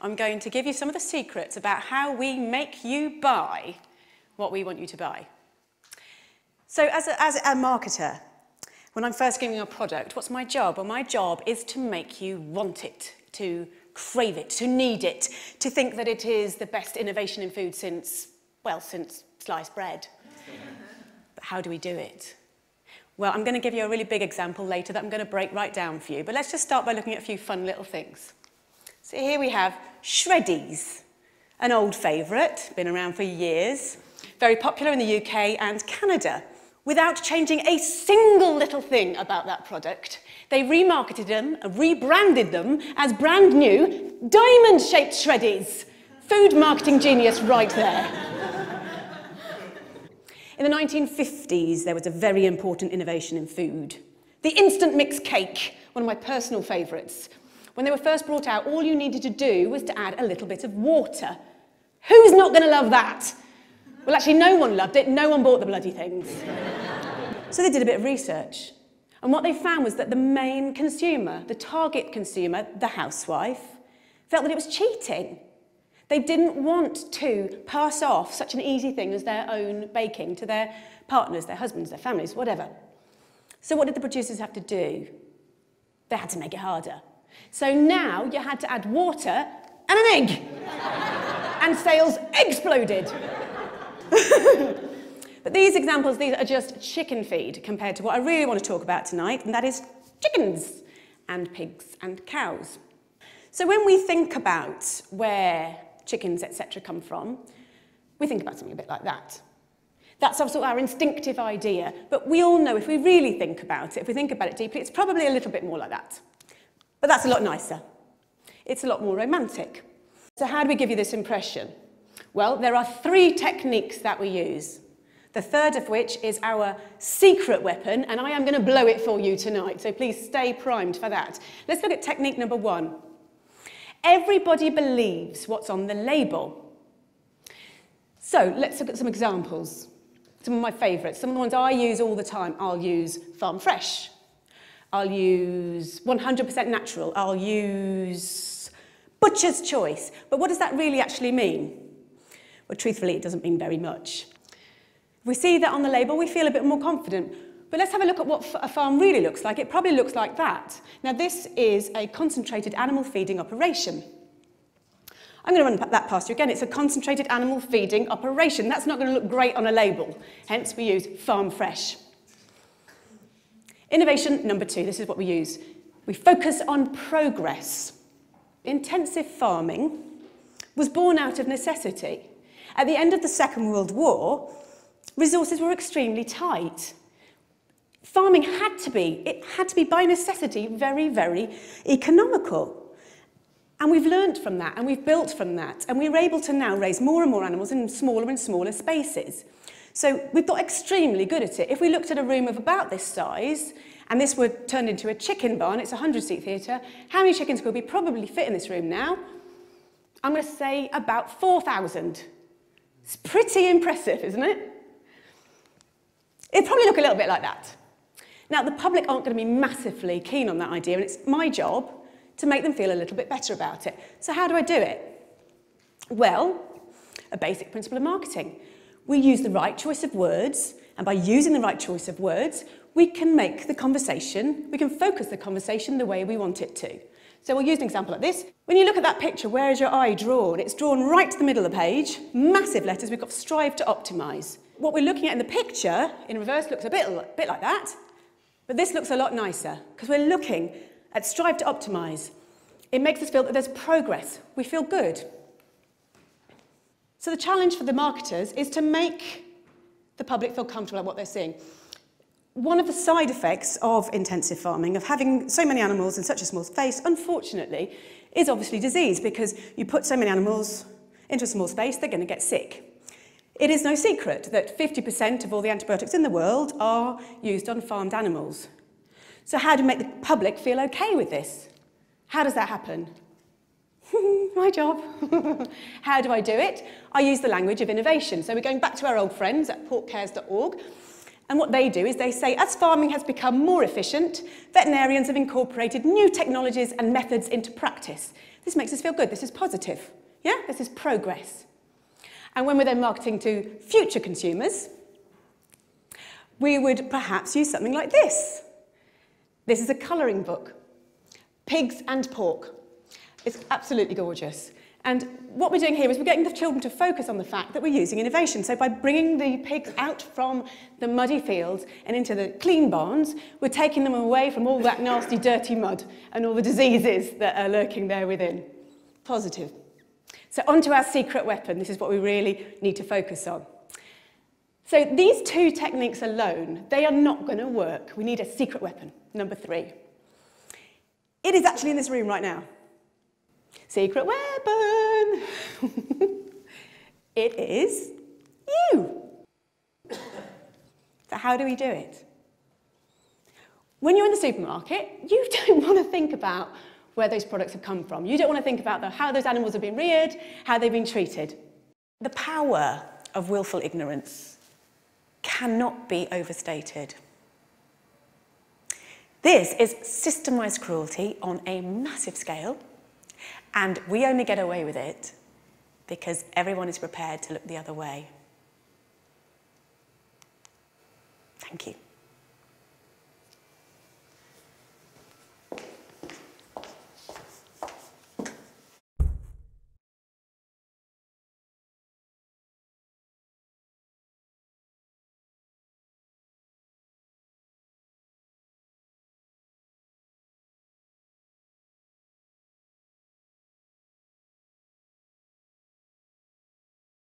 I'm going to give you some of the secrets about how we make you buy what we want you to buy. So as a marketer, when I'm first giving you a product, what's my job? Well, my job is to make you want it, to crave it, to need it, to think that it is the best innovation in food since sliced bread. But how do we do it? Well, I'm going to give you a really big example later that I'm going to break right down for you. But let's just start by looking at a few fun little things. So here we have Shreddies, an old favourite, been around for years, very popular in the UK and Canada. Without changing a single little thing about that product, they remarketed them, rebranded them as brand new diamond-shaped Shreddies. Food marketing genius right there. In the 1950s, there was a very important innovation in food. The instant mix cake, one of my personal favourites. When they were first brought out, all you needed to do was to add a little bit of water. Who's not going to love that? Well, actually, no one loved it. No one bought the bloody things. So they did a bit of research. And what they found was that the main consumer, the target consumer, the housewife, felt that it was cheating. They didn't want to pass off such an easy thing as their own baking to their partners, their husbands, their families, whatever. So what did the producers have to do? They had to make it harder. So now you had to add water and an egg. And sales exploded. But these examples, these are just chicken feed compared to what I really want to talk about tonight, and that is chickens and pigs and cows. So when we think about where chickens, etc. come from, we think about something a bit like that. That's also our instinctive idea, but we all know if we really think about it, if we think about it deeply, it's probably a little bit more like that. But that's a lot nicer. It's a lot more romantic. So how do we give you this impression? Well, there are 3 techniques that we use. The third of which is our secret weapon, and I am going to blow it for you tonight, so please stay primed for that. Let's look at technique number 1. Everybody believes what's on the label. So let's look at some examples. Some of my favourites, some of the ones I use all the time. I'll use farm fresh. I'll use 100% natural. I'll use butcher's choice. But what does that really actually mean? Well, truthfully, it doesn't mean very much. If we see that on the label, we feel a bit more confident. But let's have a look at what a farm really looks like. It probably looks like that. Now, this is a concentrated animal feeding operation. I'm going to run that past you again. It's a concentrated animal feeding operation. That's not going to look great on a label. Hence, we use farm fresh. Innovation number 2. This is what we use. We focus on progress. Intensive farming was born out of necessity. At the end of the Second World War, resources were extremely tight. Farming had to be by necessity very, very economical. And we've learnt from that, and we've built from that, and we're able to now raise more and more animals in smaller and smaller spaces. So we've got extremely good at it. If we looked at a room of about this size, and this were turned into a chicken barn, it's a 100-seat theatre, how many chickens could we probably fit in this room now? I'm going to say about 4,000. It's pretty impressive, isn't it? It'd probably look a little bit like that. Now, the public aren't going to be massively keen on that idea, and it's my job to make them feel a little bit better about it. So how do I do it? Well, a basic principle of marketing. We use the right choice of words, and by using the right choice of words, we can make the conversation, we can focus the conversation the way we want it to. So we'll use an example like this. When you look at that picture, where is your eye drawn? It's drawn right to the middle of the page, massive letters, we've got strive to optimise. What we're looking at in the picture, in reverse, looks a bit like that, but this looks a lot nicer, because we're looking at strive to optimise. It makes us feel that there's progress. We feel good. So the challenge for the marketers is to make the public feel comfortable at what they're seeing. One of the side effects of intensive farming, of having so many animals in such a small space, unfortunately, is obviously disease, because you put so many animals into a small space, they're going to get sick. It is no secret that 50% of all the antibiotics in the world are used on farmed animals. So how do you make the public feel okay with this? How does that happen? My job. How do I do it? I use the language of innovation. So we're going back to our old friends at porkcares.org. And what they do is they say, as farming has become more efficient, veterinarians have incorporated new technologies and methods into practice. This makes us feel good. This is positive. Yeah? This is progress. And when we're then marketing to future consumers, we would perhaps use something like this. This is a colouring book. Pigs and pork. It's absolutely gorgeous. And what we're doing here is we're getting the children to focus on the fact that we're using innovation. So by bringing the pigs out from the muddy fields and into the clean barns, we're taking them away from all that nasty, dirty mud and all the diseases that are lurking there within. Positive. So on to our secret weapon. This is what we really need to focus on. So these two techniques alone, they are not going to work. We need a secret weapon, number 3. It is actually in this room right now. Secret weapon! It is you. So how do we do it? When you're in the supermarket, you don't want to think about where those products have come from. You don't want to think about how those animals have been reared, how they've been treated. The power of willful ignorance cannot be overstated. This is systemised cruelty on a massive scale, and we only get away with it because everyone is prepared to look the other way. Thank you.